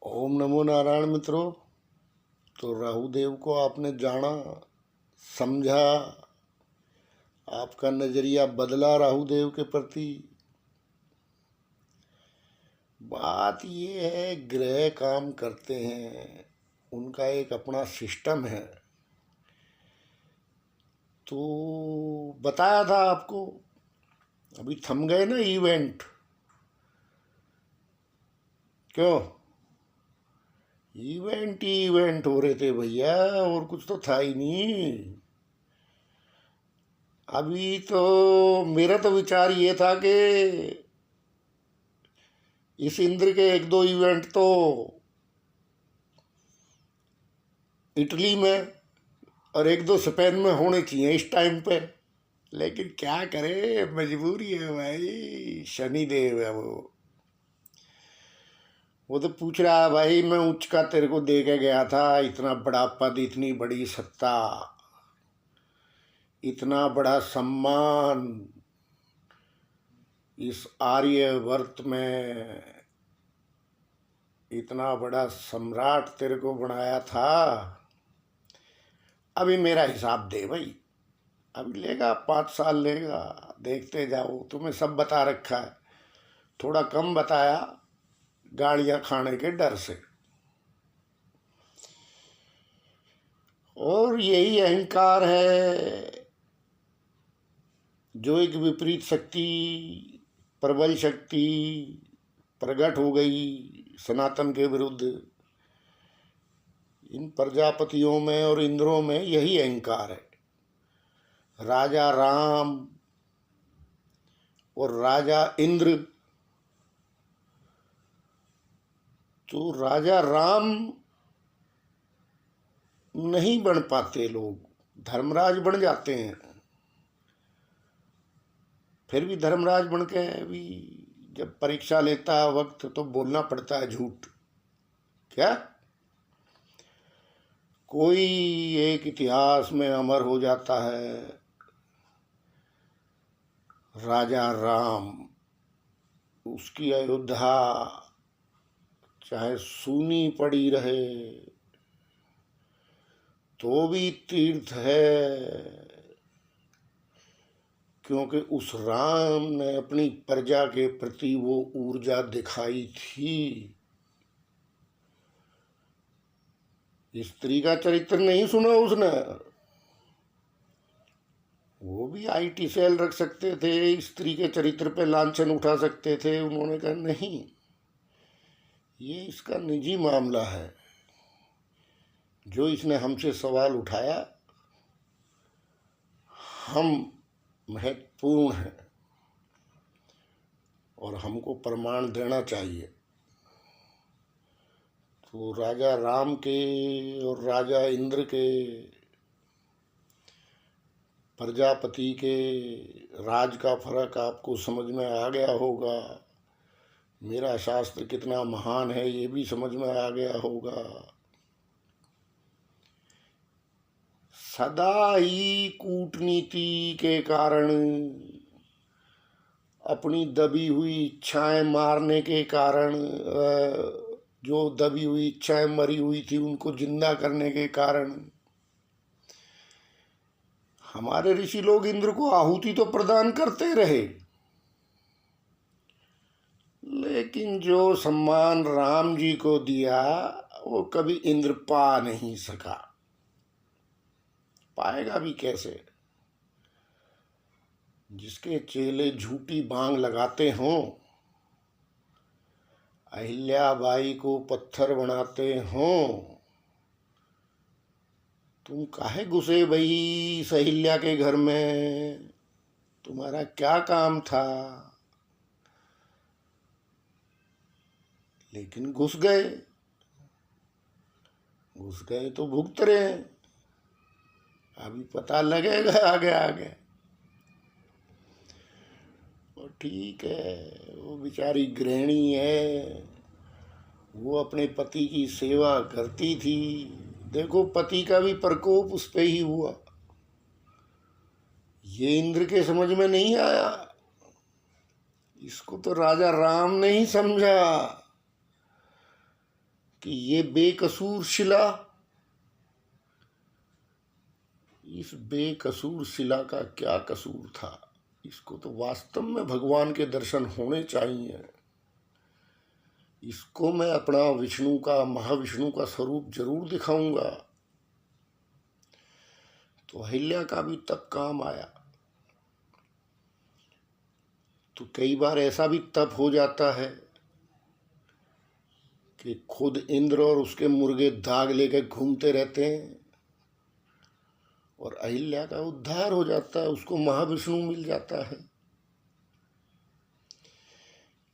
ओम नमो नारायण मित्रों। तो राहु देव को आपने जाना, समझा, आपका नजरिया बदला राहु देव के प्रति। बात ये है, ग्रह काम करते हैं, उनका एक अपना सिस्टम है। तो बताया था आपको, अभी थम गए ना इवेंट। क्यों? इवेंट ही इवेंट हो रहे थे भैया, और कुछ तो था ही नहीं। अभी तो मेरा तो विचार ये था कि इस इंद्र के एक दो इवेंट तो इटली में और एक दो स्पेन में होने चाहिए इस टाइम पे। लेकिन क्या करे, मजबूरी है भाई, शनि देव है वो तो पूछ रहा है भाई, मैं उच्च का तेरे को दे के गया था, इतना बड़ा पद, इतनी बड़ी सत्ता, इतना बड़ा सम्मान इस आर्यवर्त में, इतना बड़ा सम्राट तेरे को बनाया था। अभी मेरा हिसाब दे भाई, अभी लेगा 5 साल लेगा, देखते जाओ। तुम्हें सब बता रखा है, थोड़ा कम बताया गाड़ियां खाने के डर से। और यही अहंकार है जो एक विपरीत शक्ति, प्रबल शक्ति प्रकट हो गई सनातन के विरुद्ध। इन प्रजापतियों में और इंद्रों में यही अहंकार है। राजा राम और राजा इंद्र, तो राजा राम नहीं बन पाते लोग, धर्मराज बन जाते हैं। फिर भी धर्मराज बन के भी जब परीक्षा लेता है वक्त, तो बोलना पड़ता है झूठ। क्या? कोई एक इतिहास में अमर हो जाता है, राजा राम, उसकी अयोध्या चाहे सूनी पड़ी रहे तो भी तीर्थ है, क्योंकि उस राम ने अपनी प्रजा के प्रति वो ऊर्जा दिखाई थी। स्त्री का चरित्र नहीं सुना उसने, वो भी आईटी सेल रख सकते थे, स्त्री के चरित्र पे लांछन उठा सकते थे। उन्होंने कहा नहीं, ये इसका निजी मामला है, जो इसने हमसे सवाल उठाया, हम महत्वपूर्ण हैं और हमको प्रमाण देना चाहिए। तो राजा राम के और राजा इंद्र के, प्रजापति के राज का फर्क आपको समझ में आ गया होगा। मेरा शास्त्र कितना महान है ये भी समझ में आ गया होगा। सदा ही कूटनीति के कारण, अपनी दबी हुई इच्छाएं मारने के कारण, जो दबी हुई इच्छाएं मरी हुई थी उनको जिंदा करने के कारण, हमारे ऋषि लोग इंद्र को आहुति तो प्रदान करते रहे, लेकिन जो सम्मान राम जी को दिया वो कभी इंद्र पा नहीं सका। पाएगा भी कैसे? जिसके चेले झूठी बांग लगाते हों, अहिल्याबाई को पत्थर बनाते हों, तुम काहे घुसे भाई सहिल्या के घर में? तुम्हारा क्या काम था? लेकिन घुस गए, घुस गए तो भुगत रहे हैं। अभी पता लगेगा आगे आगे। और ठीक है, वो बेचारी गृहिणी है, वो अपने पति की सेवा करती थी। देखो, पति का भी प्रकोप उस पे ही हुआ। ये इंद्र के समझ में नहीं आया, इसको तो राजा राम ने ही समझा। कि ये बेकसूर शिला, इस बेकसूर शिला का क्या कसूर था? इसको तो वास्तव में भगवान के दर्शन होने चाहिए। इसको मैं अपना विष्णु का, महाविष्णु का स्वरूप जरूर दिखाऊंगा। तो अहिल्या का भी तप काम आया। तो कई बार ऐसा भी तप हो जाता है कि खुद इंद्र और उसके मुर्गे दाग लेके घूमते रहते हैं और अहिल्या का उद्धार हो जाता है, उसको महाविष्णु मिल जाता है।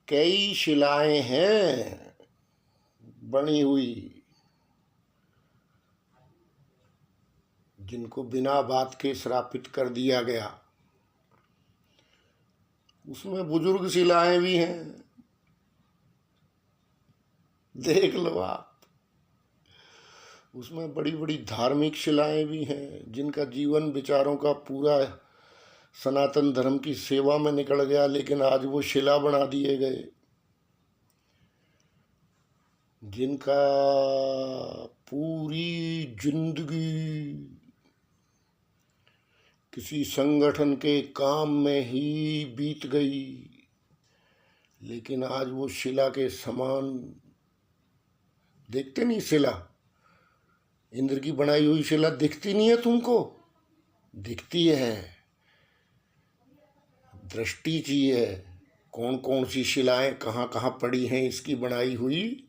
कई शिलाएं हैं बनी हुई जिनको बिना बात के श्रापित कर दिया गया। उसमें बुजुर्ग शिलाएं भी हैं, देख लो आप। उसमें बड़ी बड़ी धार्मिक शिलाएं भी हैं जिनका जीवन विचारों का पूरा सनातन धर्म की सेवा में निकल गया, लेकिन आज वो शिला बना दिए गए। जिनका पूरी जिंदगी किसी संगठन के काम में ही बीत गई, लेकिन आज वो शिला के समान, देखते नहीं शिला, इंद्र की बनाई हुई शिला दिखती नहीं है तुमको? दिखती है। दृष्टि चाहिए, कौन कौन सी शिलाएं कहाँ कहाँ पड़ी हैं इसकी बनाई हुई,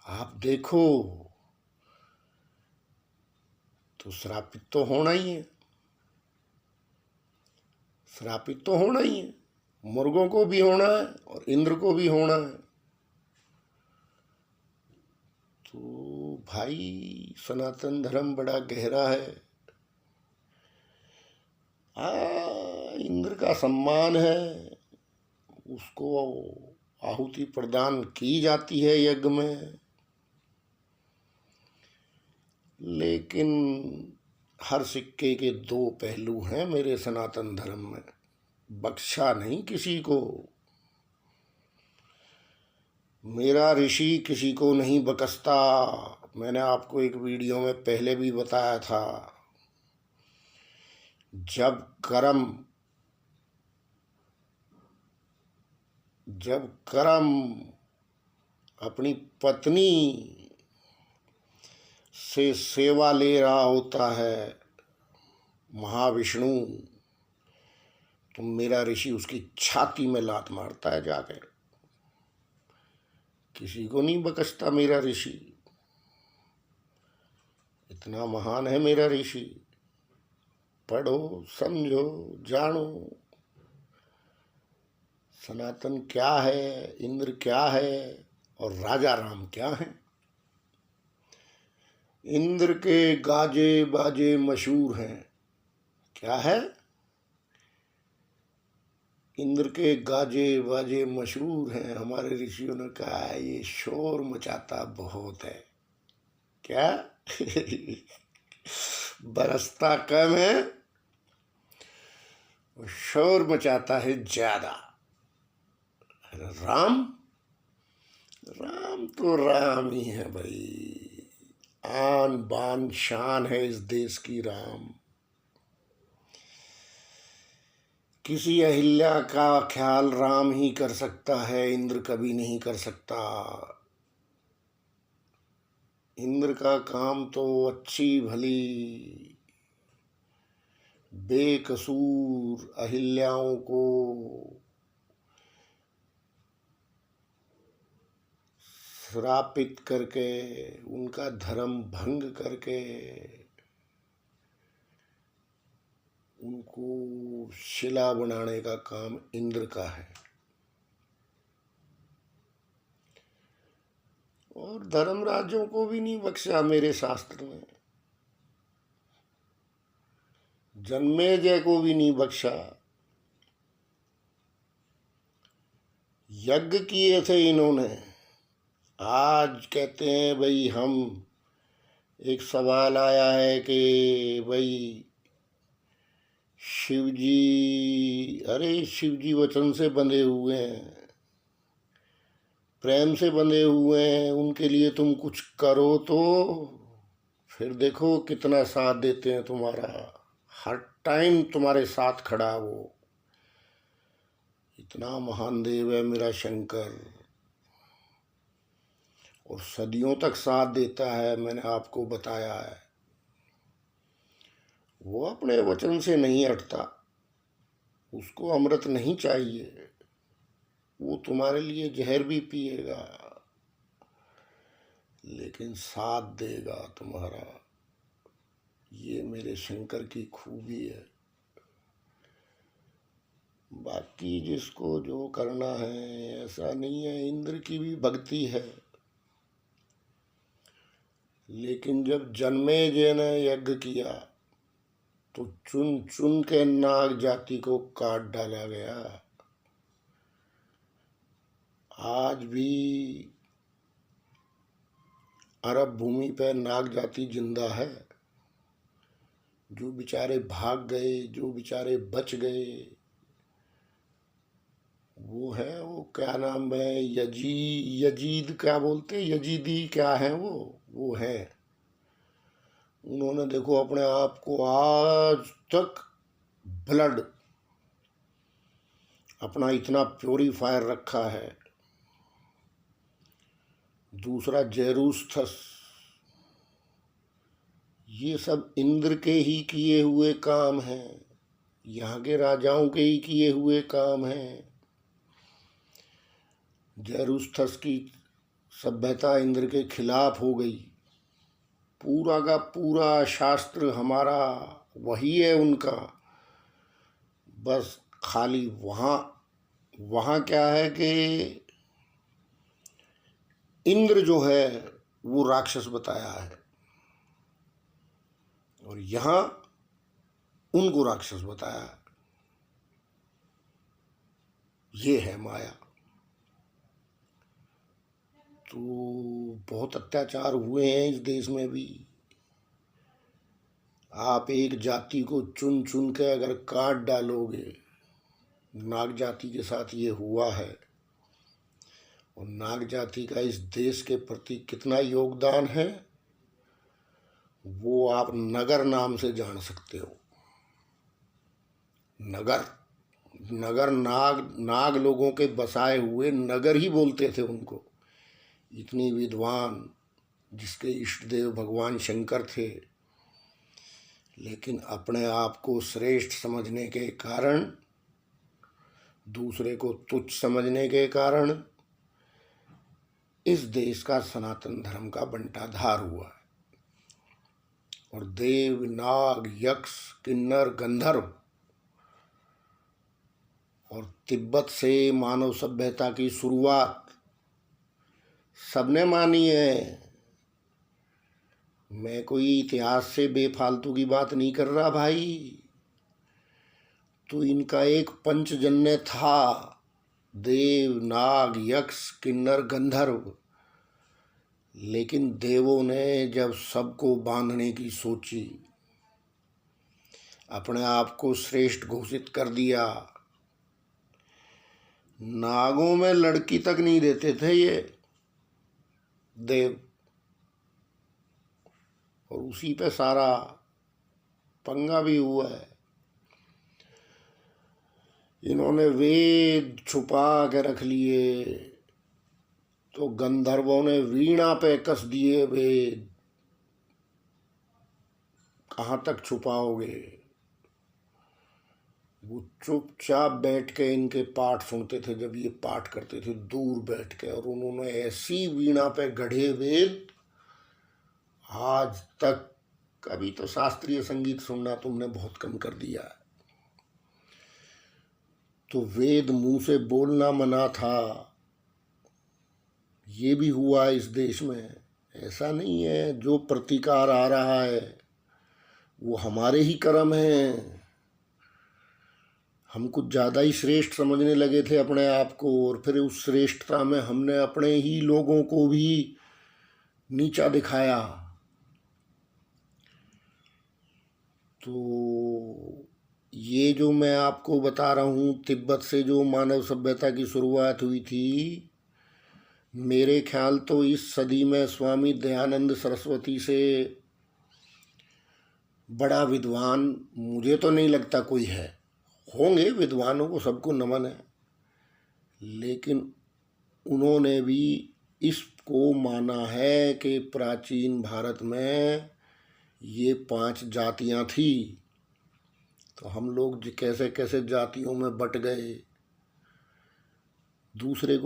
आप देखो। तो श्रापित तो होना ही है, श्रापित तो होना ही है। मुर्गों को भी होना है और इंद्र को भी होना है। तो भाई सनातन धर्म बड़ा गहरा है। इंद्र का सम्मान है, उसको आहुति प्रदान की जाती है यज्ञ में, लेकिन हर सिक्के के दो पहलू हैं मेरे सनातन धर्म में। बख्शा नहीं किसी को, मेरा ऋषि किसी को नहीं बख्शता। मैंने आपको एक वीडियो में पहले भी बताया था, जब कर्म अपनी पत्नी से सेवा ले रहा होता है महाविष्णु, तो मेरा ऋषि उसकी छाती में लात मारता है जाकर। किसी को नहीं बख्शता मेरा ऋषि, इतना महान है मेरा ऋषि। पढ़ो, समझो, जानो सनातन क्या है, इंद्र क्या है और राजा राम क्या है। इंद्र के गाजे बाजे मशहूर हैं। क्या है? इंद्र के गाजे बाजे मशहूर हैं। हमारे ऋषियों ने कहा ये शोर मचाता बहुत है। क्या? बरसता कम है, शोर मचाता है ज्यादा। राम राम तो राम ही है भाई, आन बान शान है इस देश की राम। किसी अहिल्या का ख्याल राम ही कर सकता है, इंद्र कभी नहीं कर सकता। इंद्र का काम तो अच्छी भली बेकसूर अहिल्याओं को श्रापित करके, उनका धर्म भंग करके उनको शिला बनाने का काम इंद्र का है। और धर्मराजों को भी नहीं बख्शा मेरे शास्त्र में, जन्मेजय को भी नहीं बख्शा। यज्ञ किए थे इन्होंने। आज कहते हैं भाई, हम एक सवाल आया है कि भाई शिव जी, अरे शिव जी वचन से बंधे हुए हैं, प्रेम से बंधे हुए हैं, उनके लिए तुम कुछ करो तो फिर देखो कितना साथ देते हैं तुम्हारा। हर टाइम तुम्हारे साथ खड़ा है वो। इतना महान देव है मेरा शंकर, और सदियों तक साथ देता है। मैंने आपको बताया है, वो अपने वचन से नहीं हटता। उसको अमृत नहीं चाहिए, वो तुम्हारे लिए जहर भी पिएगा, लेकिन साथ देगा तुम्हारा। ये मेरे शंकर की खूबी है। बाकी जिसको जो करना है, ऐसा नहीं है। इंद्र की भी भक्ति है, लेकिन जब जन्मेजय ने यज्ञ किया तो चुन चुन के नाग जाति को काट डाला गया। आज भी अरब भूमि पर नाग जाति जिंदा है। जो बेचारे भाग गए, जो बेचारे बच गए, वो है, वो क्या नाम है, यजीद क्या बोलते, यजीदी क्या है वो है। उन्होंने देखो अपने आप को आज तक ब्लड अपना इतना प्योरीफायर रखा है। दूसरा जेरूस्थस, ये सब इंद्र के ही किए हुए काम हैं, यहाँ के राजाओं के ही किए हुए काम हैं। जेरूस्थस की सभ्यता इंद्र के खिलाफ हो गई। पूरा का पूरा शास्त्र हमारा वही है उनका। बस खाली वहाँ क्या है कि इंद्र जो है वो राक्षस बताया है, और यहाँ उनको राक्षस बताया है। ये है माया। तो बहुत अत्याचार हुए हैं इस देश में भी। आप एक जाति को चुन चुन के अगर काट डालोगे, नाग जाति के साथ ये हुआ है। और नाग जाति का इस देश के प्रति कितना योगदान है, वो आप नगर नाम से जान सकते हो। नगर नाग लोगों के बसाए हुए नगर ही बोलते थे उनको। इतनी विद्वान, जिसके इष्ट देव भगवान शंकर थे, लेकिन अपने आप को श्रेष्ठ समझने के कारण, दूसरे को तुच्छ समझने के कारण इस देश का सनातन धर्म का बंटाधार हुआ है। और देव, नाग, यक्ष, किन्नर, गंधर्व और तिब्बत से मानव सभ्यता की शुरुआत सबने मानी है। मैं कोई इतिहास से बेफालतू की बात नहीं कर रहा भाई। तो इनका एक पंचजन्य था, देव, नाग, यक्ष, किन्नर, गंधर्व। लेकिन देवों ने जब सबको बांधने की सोची, अपने आप को श्रेष्ठ घोषित कर दिया। नागों में लड़की तक नहीं देते थे ये देव, और उसी पे सारा पंगा भी हुआ है। इन्होंने वेद छुपा के रख लिए, तो गंधर्वों ने वीणा पे कस दिए वेद। कहाँ तक छुपाओगे? वो चुपचाप बैठ के इनके पाठ सुनते थे जब ये पाठ करते थे दूर बैठ के। और उन्होंने ऐसी वीणा पे गढ़े वेद, आज तक। कभी तो शास्त्रीय संगीत सुनना तुमने बहुत कम कर दिया है। तो वेद मुंह से बोलना मना था, ये भी हुआ इस देश में। ऐसा नहीं है जो प्रतिकार आ रहा है वो हमारे ही कर्म हैं। हम कुछ ज़्यादा ही श्रेष्ठ समझने लगे थे अपने आप को, और फिर उस श्रेष्ठता में हमने अपने ही लोगों को भी नीचा दिखाया। तो ये जो मैं आपको बता रहा हूँ, तिब्बत से जो मानव सभ्यता की शुरुआत हुई थी, मेरे ख्याल तो इस सदी में स्वामी दयानंद सरस्वती से बड़ा विद्वान मुझे तो नहीं लगता कोई है। होंगे विद्वानों को, सबको नमन है, लेकिन उन्होंने भी इसको माना है कि प्राचीन भारत में ये 5 जातियां थी, तो हम लोग कैसे कैसे जातियों में बट गए। दूसरे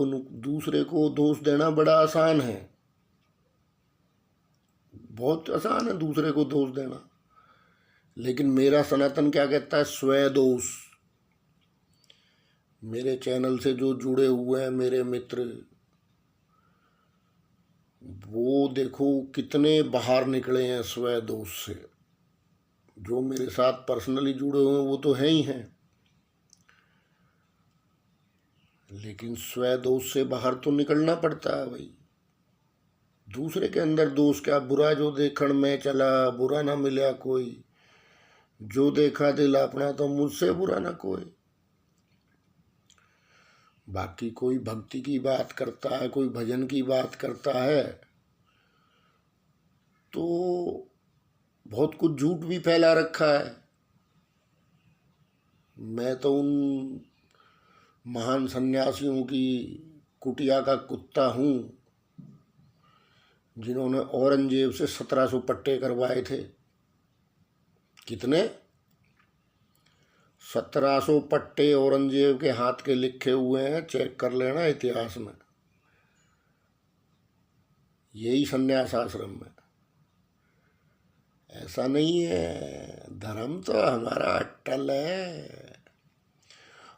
को दोष देना बड़ा आसान है, बहुत आसान है दूसरे को दोष देना, लेकिन मेरा सनातन क्या कहता है? स्वदोष। मेरे चैनल से जो जुड़े हुए हैं मेरे मित्र, वो देखो कितने बाहर निकले हैं स्वदोष से। जो मेरे साथ पर्सनली जुड़े हुए हैं वो तो है ही हैं, लेकिन स्वदोष से बाहर तो निकलना पड़ता है भाई। दूसरे के अंदर दोष क्या? बुरा जो देखण में चला, बुरा ना मिला कोई, जो देखा दिल अपना, तो मुझसे बुरा ना कोई। बाकी कोई भक्ति की बात करता है, कोई भजन की बात करता है, तो बहुत कुछ झूठ भी फैला रखा है। मैं तो उन महान सन्यासियों की कुटिया का कुत्ता हूँ जिन्होंने औरंगजेब से 1700 पट्टे करवाए थे। कितने? 1700 पट्टे औरंगजेब के हाथ के लिखे हुए हैं, चेक कर लेना इतिहास में, यही संन्यास आश्रम में। ऐसा नहीं है, धर्म तो हमारा अटल है।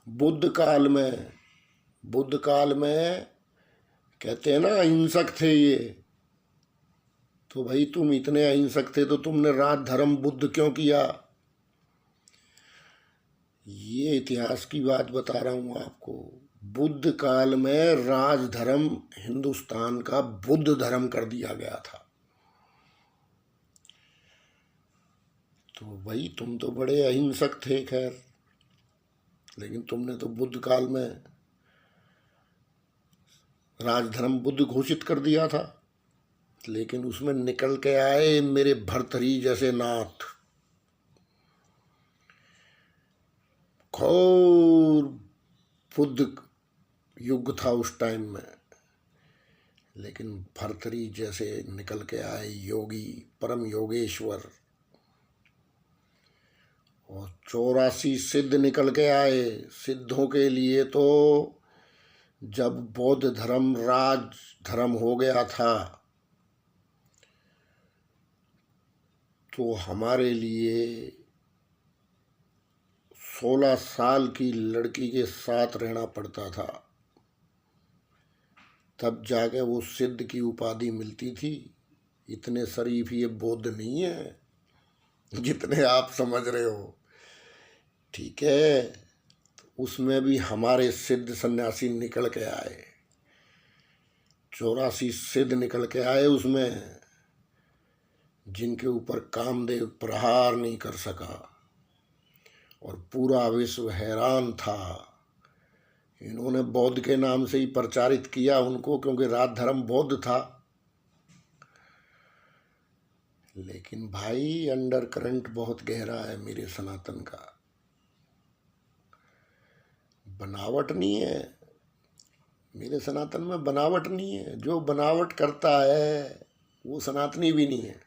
बुद्ध काल में कहते हैं ना अहिंसक थे ये, तो भाई तुम इतने अहिंसक थे तो तुमने राज धर्म बुद्ध क्यों किया? ये इतिहास की बात बता रहा हूं आपको। बुद्ध काल में राज धर्म हिंदुस्तान का बुद्ध धर्म कर दिया गया था। तो भाई तुम तो बड़े अहिंसक थे, खैर, लेकिन तुमने तो बुद्ध काल में राजधर्म बुद्ध घोषित कर दिया था, लेकिन उसमें निकल के आए मेरे भर्तरी जैसे नाथ। घोर बुद्ध युग था उस टाइम में, लेकिन भर्तरी जैसे निकल के आए योगी, परम योगेश्वर, और 84 सिद्ध निकल के आए। सिद्धों के लिए तो जब बौद्ध धर्म राज धर्म हो गया था, तो हमारे लिए 16 साल की लड़की के साथ रहना पड़ता था, तब जाके वो सिद्ध की उपाधि मिलती थी। इतने शरीफ ये बौद्ध नहीं है जितने आप समझ रहे हो, ठीक है? उसमें भी हमारे सिद्ध सन्यासी निकल के आए, 84 सिद्ध निकल के आए उसमें, जिनके ऊपर कामदेव प्रहार नहीं कर सका और पूरा विश्व हैरान था। इन्होंने बौद्ध के नाम से ही प्रचारित किया उनको, क्योंकि राज धर्म बौद्ध था। लेकिन भाई अंडर करंट बहुत गहरा है मेरे सनातन का, बनावट नहीं है मेरे सनातन में, बनावट नहीं है। जो बनावट करता है वो सनातनी भी नहीं है।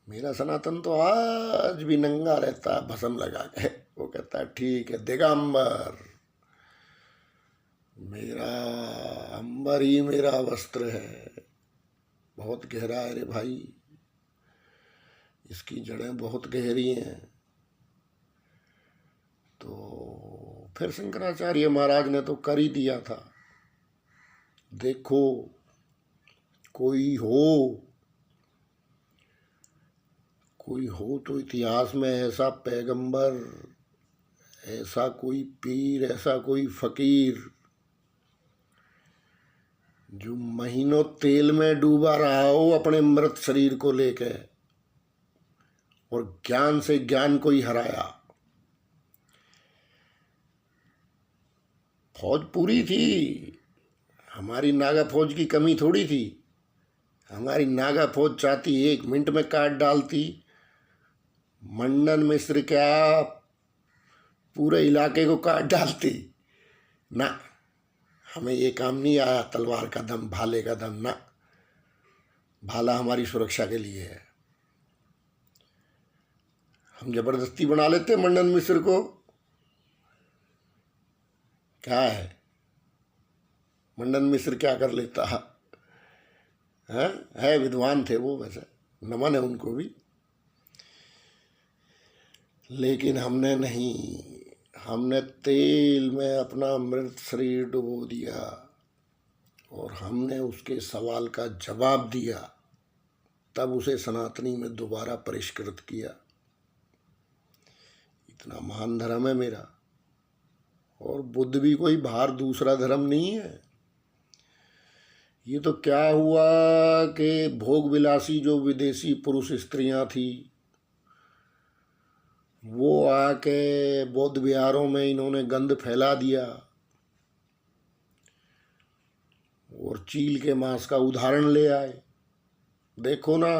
मेरा सनातन तो आज भी नंगा रहता है भस्म लगा के, वो कहता है ठीक है दिगंबर, मेरा अंबर ही मेरा वस्त्र है। बहुत गहरा है रे भाई, इसकी जड़ें बहुत गहरी हैं। तो फिर शंकराचार्य महाराज ने तो कर ही दिया था। देखो कोई हो तो इतिहास में ऐसा पैगंबर, ऐसा कोई पीर, ऐसा कोई फकीर जो महीनों तेल में डूबा रहा हो अपने मृत शरीर को लेके, और ज्ञान से ज्ञान को ही हराया। फौज पूरी थी, हमारी नागा फौज की कमी थोड़ी थी। हमारी नागा फौज चाहती 1 मिनट में काट डालती। मंडन मिश्र क्या पूरे इलाके को काट डालती ना। हमें ये काम नहीं आया, तलवार का दम, भाले का दम ना। भाला हमारी सुरक्षा के लिए है। हम जबरदस्ती बना लेते मंडन मिश्र को। क्या मंडन मिश्र क्या कर लेता है विद्वान थे वो, वैसे नमन है उनको भी। लेकिन हमने नहीं, हमने तेल में अपना मृत शरीर डुबो दिया और हमने उसके सवाल का जवाब दिया, तब उसे सनातनी में दोबारा परिष्कृत किया। इतना महान धर्म है मेरा। और बुद्ध भी कोई बाहर दूसरा धर्म नहीं है। ये तो क्या हुआ कि भोग विलासी जो विदेशी पुरुष स्त्रियां थी, वो आके बौद्ध विहारों में इन्होंने गंध फैला दिया और चील के मांस का उदाहरण ले आए। देखो ना,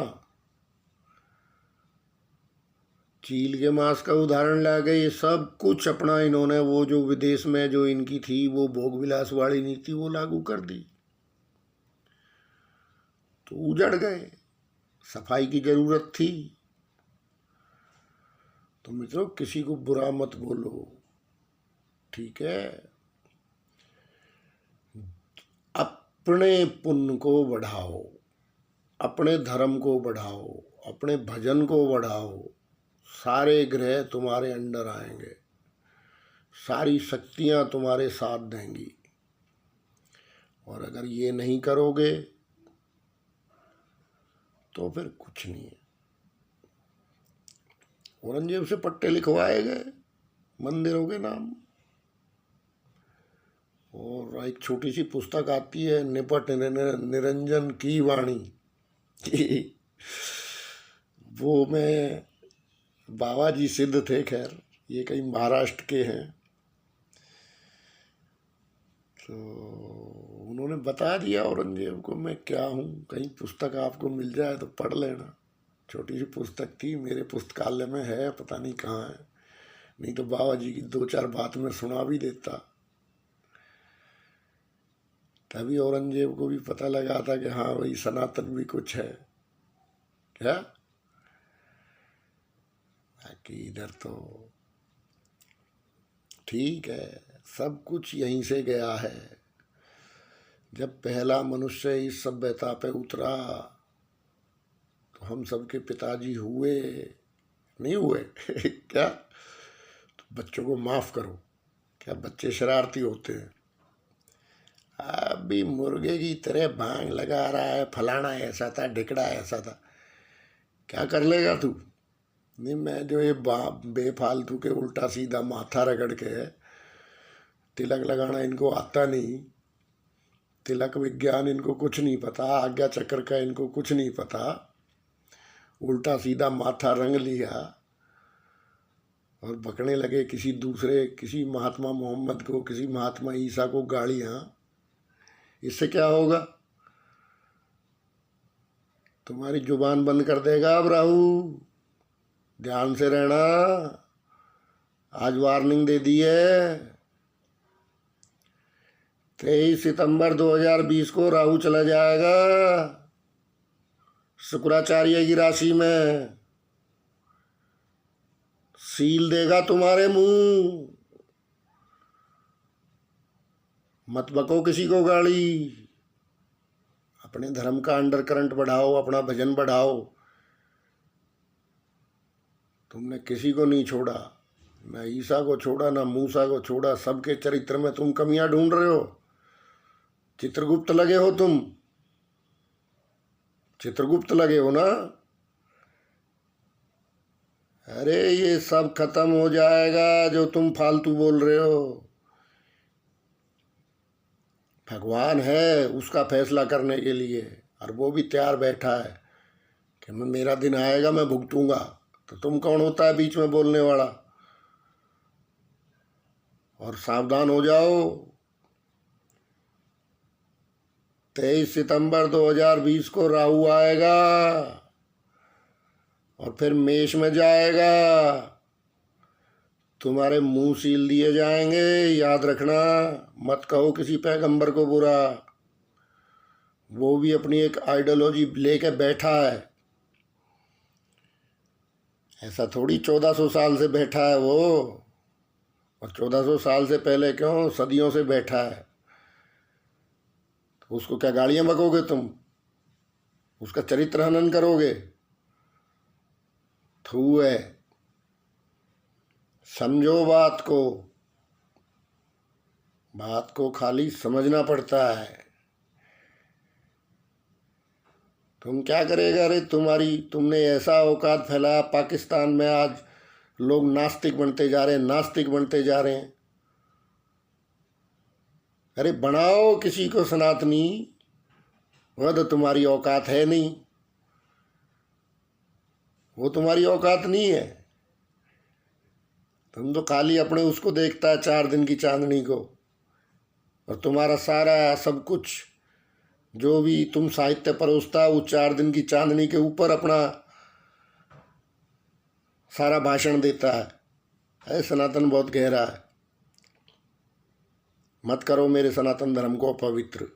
चील के मांस का उदाहरण ला गए। ये सब कुछ अपना इन्होंने वो जो विदेश में जो इनकी थी वो भोग विलास वाली नीति वो लागू कर दी, तो उजड़ गए। सफाई की जरूरत थी। तो मित्रों, किसी को बुरा मत बोलो, ठीक है। अपने पुण्य को बढ़ाओ, अपने धर्म को बढ़ाओ, अपने भजन को बढ़ाओ। सारे ग्रह तुम्हारे अंडर आएंगे, सारी शक्तियां तुम्हारे साथ देंगी। और अगर ये नहीं करोगे तो फिर कुछ नहीं है। औरंगजेब से पट्टे लिखवाए गए मंदिरों के नाम। और एक छोटी सी पुस्तक आती है, निपट निरंजन की वाणी। वो में बाबा जी सिद्ध थे, खैर ये कहीं महाराष्ट्र के हैं। तो उन्होंने बता दिया औरंगजेब को मैं क्या हूँ। कहीं पुस्तक आपको मिल जाए तो पढ़ लेना। छोटी सी पुस्तक थी, मेरे पुस्तकालय में है, पता नहीं कहाँ है। नहीं तो बाबा जी की 2-4 बात में सुना भी देता। तभी औरंगजेब को भी पता लगा था कि हाँ भाई, सनातन भी कुछ है क्या। कि इधर तो ठीक है, सब कुछ यहीं से गया है। जब पहला मनुष्य इस सभ्यता पे उतरा तो हम सबके पिताजी हुए नहीं हुए। क्या? तो बच्चों को माफ करो, क्या बच्चे शरारती होते हैं? अभी मुर्गे की तरह भांग लगा रहा है, फलाना ऐसा था, ढिकड़ा ऐसा था। क्या कर लेगा तू? नहीं, मैं जो ये बेफालतू के उल्टा सीधा माथा रगड़ के तिलक लगाना इनको आता नहीं। तिलक विज्ञान इनको कुछ नहीं पता, आज्ञा चक्र का इनको कुछ नहीं पता। उल्टा सीधा माथा रंग लिया और बकने लगे किसी दूसरे, किसी महात्मा मोहम्मद को, किसी महात्मा ईसा को गालियां। इससे क्या होगा? तुम्हारी जुबान बंद कर देगा अब राहु। ध्यान से रहना, आज वार्निंग दे दी है। 23 सितंबर 2020 को राहु चला जाएगा शुक्राचार्य की राशि में। सील देगा तुम्हारे मुंह। मत बको किसी को गाली। अपने धर्म का अंडर करंट बढ़ाओ, अपना भजन बढ़ाओ। तुमने किसी को नहीं छोड़ा, ना ईसा को छोड़ा, ना मूसा को छोड़ा। सबके चरित्र में तुम कमियां ढूंढ रहे हो। चित्रगुप्त लगे हो तुम, चित्रगुप्त लगे हो ना। अरे ये सब खत्म हो जाएगा जो तुम फालतू बोल रहे हो। भगवान है उसका फैसला करने के लिए, और वो भी तैयार बैठा है कि मैं, मेरा दिन आएगा, मैं भुगतूंगा। तो तुम कौन होता है बीच में बोलने वाला? और सावधान हो जाओ। 23 सितंबर 2020 को राहु आएगा और फिर मेष में जाएगा। तुम्हारे मुंह सील दिए जाएंगे, याद रखना। मत कहो किसी पैगंबर को बुरा, वो भी अपनी एक आइडियोलॉजी लेके बैठा है। ऐसा थोड़ी 1400 साल से बैठा है वो, और 1400 साल से पहले क्यों, सदियों से बैठा है। तो उसको क्या गालियां बकोगे तुम? उसका चरित्र हनन करोगे? थू है। समझो बात को खाली समझना पड़ता है। तुम क्या करेगा? अरे तुमने ऐसा औकात फैलाया, पाकिस्तान में आज लोग नास्तिक बनते जा रहे हैं, नास्तिक बनते जा रहे हैं। अरे बनाओ किसी को सनातनी, वह तो तुम्हारी औकात है नहीं, वो तुम्हारी औकात नहीं है। तुम तो खाली अपने उसको देखता है, 4 दिन की चांदनी को, और तुम्हारा सारा सब कुछ जो भी तुम साहित्य परोसता है वो 4 दिन की चांदनी के ऊपर अपना सारा भाषण देता है। सनातन बहुत गहरा है। मत करो मेरे सनातन धर्म को अपवित्र।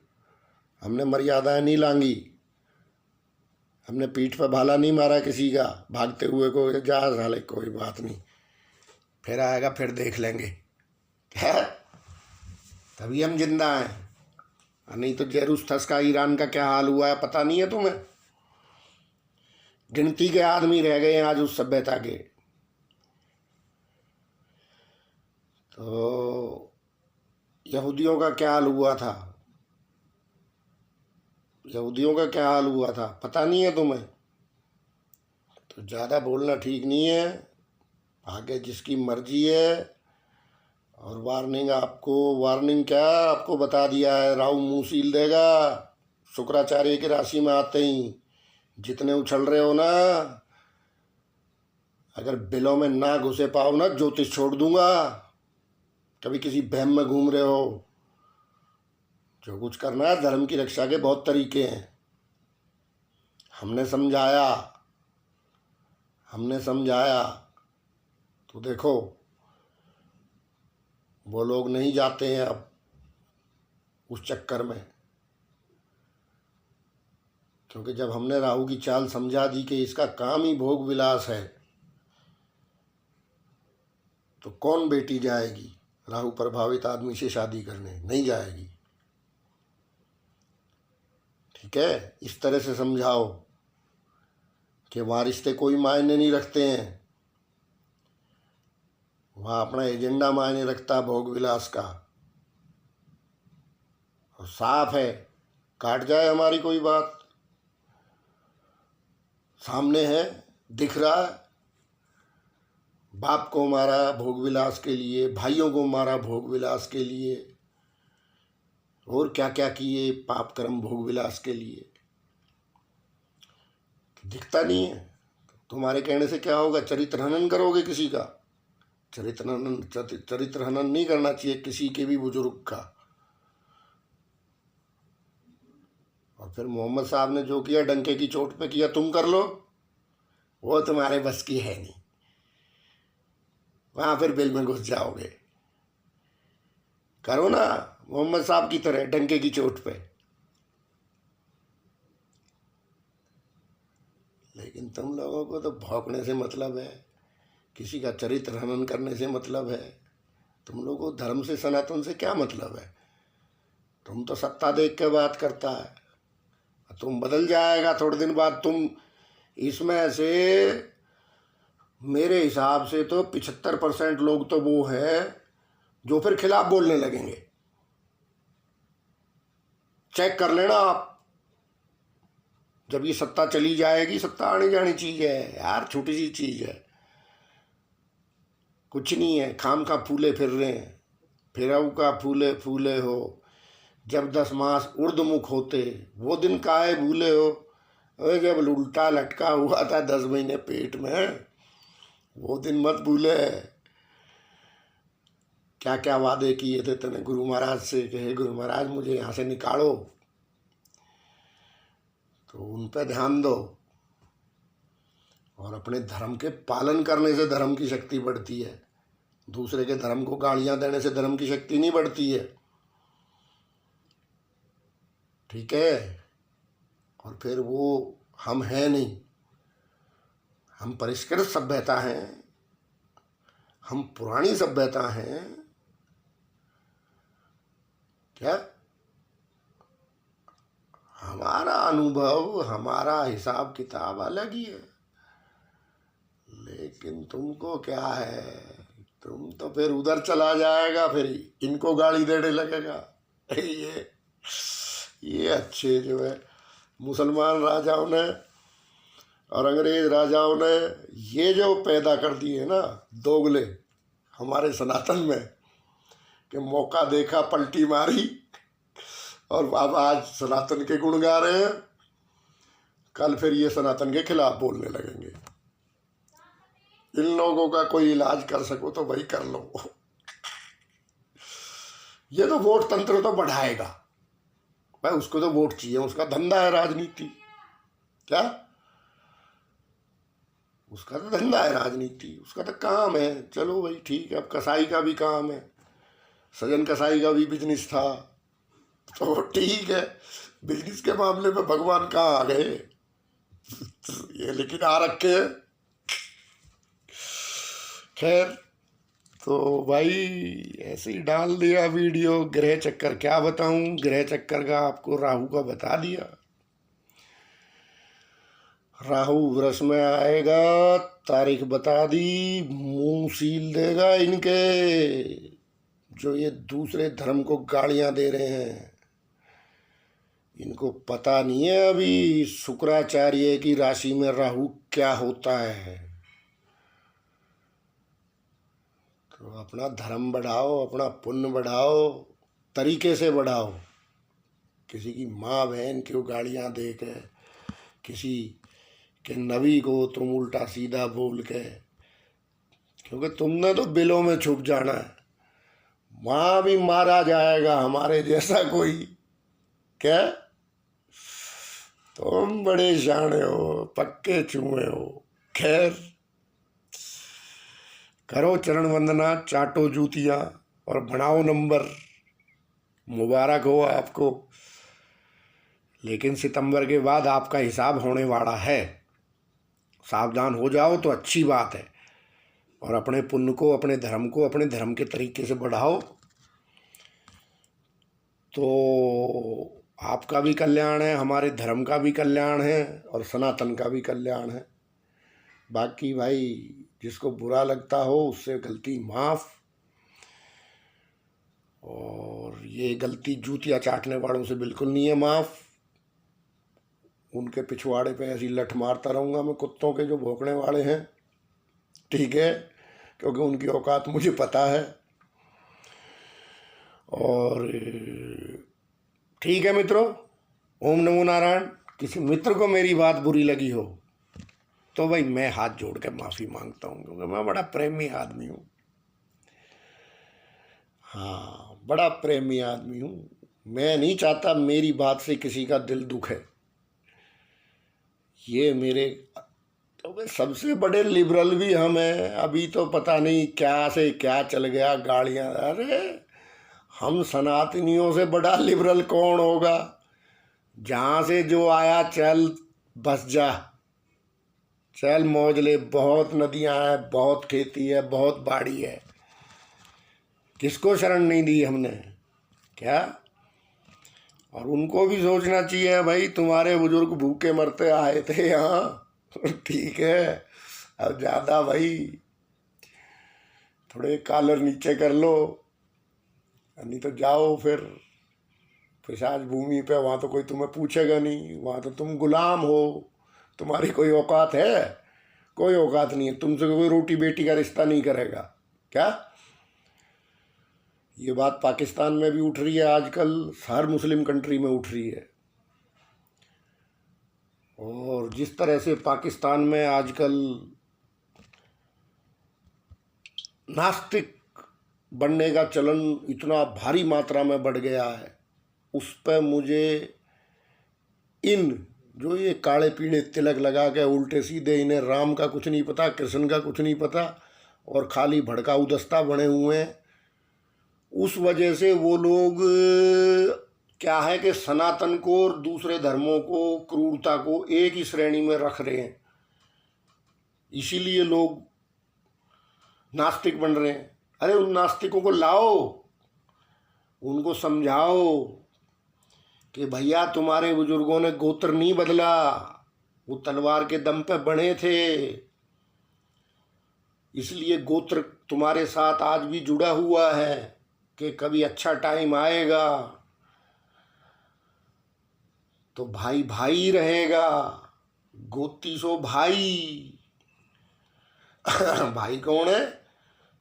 हमने मर्यादाएं नहीं लांगी, हमने पीठ पर भाला नहीं मारा किसी का भागते हुए को, जा साले कोई बात नहीं, फिर आएगा फिर देख लेंगे। क्या तभी हम जिंदा हैं, नहीं तो जेरूसलम का ईरान का क्या हाल हुआ है पता नहीं है तुम्हें? गिनती के आदमी रह गए हैं आज उस सभ्यता के। तो यहूदियों का क्या हाल हुआ था, यहूदियों का क्या हाल हुआ था पता नहीं है तुम्हें? तो ज़्यादा बोलना ठीक नहीं है, आगे जिसकी मर्जी है। और वार्निंग क्या आपको बता दिया है, राहु मुंह सील देगा शुक्राचार्य की राशि में आते ही। जितने उछल रहे हो ना, अगर बिलों में ना घुसे पाओ ना, ज्योतिष छोड़ दूंगा। कभी किसी बहम में घूम रहे हो, जो कुछ करना है धर्म की रक्षा के बहुत तरीके हैं। हमने समझाया तो देखो, वो लोग नहीं जाते हैं अब उस चक्कर में, क्योंकि जब हमने राहु की चाल समझा दी कि इसका काम ही भोग विलास है, तो कौन बेटी जाएगी राहु प्रभावित आदमी से शादी करने? नहीं जाएगी। ठीक है, इस तरह से समझाओ कि वहाँ रिश्ते कोई मायने नहीं रखते हैं, वहाँ अपना एजेंडा मायने रखता है भोग विलास का। और साफ है, काट जाए हमारी कोई बात, सामने है, दिख रहा है। बाप को मारा भोग विलास के लिए, भाइयों को मारा भोग विलास के लिए, और क्या क्या किए पाप कर्म भोग विलास के लिए। दिखता नहीं है। तुम्हारे कहने से क्या होगा? चरित्र हनन करोगे किसी का? चरित्र हनन नहीं करना चाहिए किसी के भी बुजुर्ग का। और फिर मोहम्मद साहब ने जो किया डंके की चोट पे किया, तुम कर लो, वो तुम्हारे बस की है नहीं। वहां फिर बिल में घुस जाओगे। करो ना मोहम्मद साहब की तरह डंके की चोट पे। लेकिन तुम लोगों को तो भौंकने से मतलब है, किसी का चरित्र हनन करने से मतलब है। तुम लोगों को धर्म से, सनातन से क्या मतलब है? तुम तो सत्ता देख के बात करता है। तुम बदल जाएगा थोड़े दिन बाद। तुम इसमें से मेरे हिसाब से तो 75% लोग तो वो है जो फिर खिलाफ बोलने लगेंगे। चेक कर लेना आप। जब ये सत्ता चली जाएगी, सत्ता आने जानी चीज है यार, छोटी सी चीज है, कुछ नहीं है। खाम का फूले फिर रहे हैं, फिरऊ का फूले फूले हो। जब 10 मास उर्दमुख होते, वो दिन काहे भूले हो। अरे जब उल्टा लटका हुआ था 10 महीने पेट में, वो दिन मत भूले। क्या क्या वादे किए थे तूने गुरु महाराज से कि हे गुरु महाराज मुझे यहाँ से निकालो, तो उन पे ध्यान दो। और अपने धर्म के पालन करने से धर्म की शक्ति बढ़ती है। दूसरे के धर्म को गालियां देने से धर्म की शक्ति नहीं बढ़ती है। ठीक है। और फिर वो हम हैं नहीं, हम परिष्कृत सभ्यता हैं, हम पुरानी सभ्यता हैं। क्या हमारा अनुभव, हमारा हिसाब किताब अलग ही है। लेकिन तुमको क्या है, तुम तो फिर उधर चला जाएगा, फिर इनको गाली देने लगेगा। ये अच्छे जो है मुसलमान राजाओं ने और अंग्रेज राजाओं ने ये जो पैदा कर दिए ना दोगले हमारे सनातन में, कि मौका देखा पलटी मारी, और अब आज सनातन के गुण गा रहे हैं, कल फिर ये सनातन के खिलाफ बोलने लगेंगे। इन लोगों का कोई इलाज कर सको तो भाई कर लो। ये तो वोट तंत्र तो बढ़ाएगा भाई, उसको तो वोट चाहिए, उसका धंधा है राजनीति। क्या उसका तो धंधा है राजनीति, उसका तो काम है। चलो भाई ठीक है। अब कसाई का भी काम है, सजन कसाई का भी बिजनेस था, तो ठीक है। बिजनेस के मामले में भगवान कहाँ आ गए? ये लेकिन आ रखे हैं। खैर, तो भाई ऐसे ही डाल दिया वीडियो। ग्रह चक्कर क्या बताऊं, ग्रह चक्कर का आपको राहु का बता दिया। राहु वृष में आएगा, तारीख बता दी, मुंह सील देगा इनके जो ये दूसरे धर्म को गालियां दे रहे हैं। इनको पता नहीं है अभी शुक्राचार्य की राशि में राहु क्या होता है। तो अपना धर्म बढ़ाओ, अपना पुण्य बढ़ाओ, तरीके से बढ़ाओ। किसी की माँ बहन क्यों गालियाँ दे के, किसी के नबी को तुम उल्टा सीधा बोल के, क्योंकि तुमने तो बिलों में छुप जाना है, वहाँ भी मारा जाएगा हमारे जैसा कोई। क्या तुम बड़े शाणे हो, पक्के चूहे हो। खैर, करो चरण वंदना, चाटो जूतियाँ और बनाओ नंबर। मुबारक हो आपको। लेकिन सितंबर के बाद आपका हिसाब होने वाला है, सावधान हो जाओ तो अच्छी बात है। और अपने पुण्य को, अपने धर्म को अपने धर्म के तरीके से बढ़ाओ, तो आपका भी कल्याण है, हमारे धर्म का भी कल्याण है और सनातन का भी कल्याण है। बाकी भाई जिसको बुरा लगता हो उससे गलती माफ़। और ये गलती जूतियाँ चाटने वालों से बिल्कुल नहीं है माफ़। उनके पिछवाड़े पे ऐसी लठ मारता रहूँगा मैं, कुत्तों के जो भौंकने वाले हैं। ठीक है, क्योंकि उनकी औकात मुझे पता है। और ठीक है मित्रों, ओम नमो नारायण। किसी मित्र को मेरी बात बुरी लगी हो तो भाई मैं हाथ जोड़ के माफ़ी मांगता हूँ, क्योंकि मैं बड़ा प्रेमी आदमी हूँ। हाँ, बड़ा प्रेमी आदमी हूँ। मैं नहीं चाहता मेरी बात से किसी का दिल दुखे। ये मेरे तो सबसे बड़े लिबरल भी हम हैं। अभी तो पता नहीं क्या से क्या चल गया, गाड़ियाँ। अरे हम सनातनियों से बड़ा लिबरल कौन होगा? जहाँ से जो आया चल बस जा, चल मौज ले। बहुत नदियाँ हैं, बहुत खेती है, बहुत बाड़ी है, किसको शरण नहीं दी हमने? क्या? और उनको भी सोचना चाहिए भाई, तुम्हारे बुजुर्ग भूखे मरते आए थे यहाँ। ठीक है, अब ज़्यादा भाई थोड़े कॉलर नीचे कर लो, नहीं तो जाओ फिर पिशाच भूमि पे। वहाँ तो कोई तुम्हें पूछेगा नहीं, वहाँ तो तुम गुलाम हो। तुम्हारी कोई औकात है? कोई औकात नहीं है। तुमसे कोई रोटी बेटी का रिश्ता नहीं करेगा। क्या? ये बात पाकिस्तान में भी उठ रही है आजकल, हर मुस्लिम कंट्री में उठ रही है। और जिस तरह से पाकिस्तान में आजकल नास्तिक बनने का चलन इतना भारी मात्रा में बढ़ गया है, उस पर मुझे इन जो ये काले पीले तिलक लगा के उल्टे सीधे, इन्हें राम का कुछ नहीं पता, कृष्ण का कुछ नहीं पता, और खाली भड़काऊ दस्ता बने हुए हैं। उस वजह से वो लोग क्या है कि सनातन को और दूसरे धर्मों को, क्रूरता को एक ही श्रेणी में रख रहे हैं। इसीलिए लोग नास्तिक बन रहे हैं। अरे उन नास्तिकों को लाओ, उनको समझाओ कि भैया तुम्हारे बुजुर्गों ने गोत्र नहीं बदला, वो तलवार के दम पे बने थे, इसलिए गोत्र तुम्हारे साथ आज भी जुड़ा हुआ है कि कभी अच्छा टाइम आएगा तो भाई भाई रहेगा। गोती सो भाई। भाई कौन है?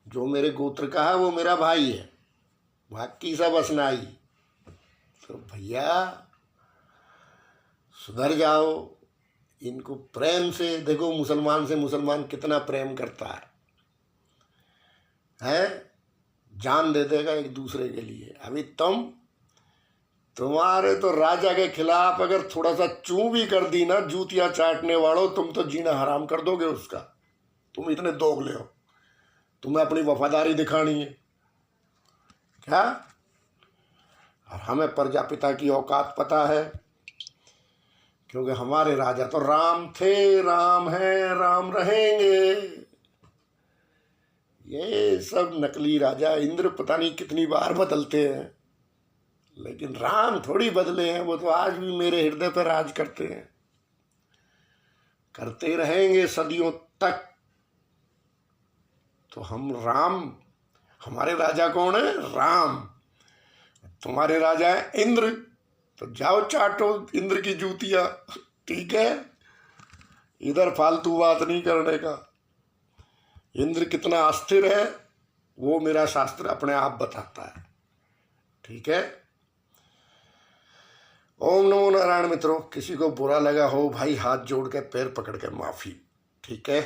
जो मेरे गोत्र का है वो मेरा भाई है, बाकी सब असनाई। तो भैया सुधर जाओ, इनको प्रेम से देखो, मुसलमान से मुसलमान कितना प्रेम करता है, जान दे देगा एक दूसरे के लिए। अभी तुम्हारे तो राजा के खिलाफ अगर थोड़ा सा चू भी कर दी ना, जूतियां चाटने वालों, तुम तो जीना हराम कर दोगे उसका। तुम इतने दोगले हो, तुम्हें अपनी वफादारी दिखानी है क्या? और हमें प्रजापिता की औकात पता है, क्योंकि हमारे राजा तो राम थे, राम हैं, राम रहेंगे। ये सब नकली राजा इंद्र पता नहीं कितनी बार बदलते हैं, लेकिन राम थोड़ी बदले हैं। वो तो आज भी मेरे हृदय पर राज करते हैं, करते रहेंगे सदियों तक। तो हम राम, हमारे राजा कौन है? राम। तुम्हारे राजा है इंद्र, तो जाओ चाटो इंद्र की जूतियां, ठीक है? इधर फालतू बात नहीं करने का। इंद्र कितना अस्थिर है वो मेरा शास्त्र अपने आप बताता है, ठीक है? ओम नमो नारायण। मित्रों, किसी को बुरा लगा हो भाई, हाथ जोड़ के पैर पकड़ के माफी, ठीक है?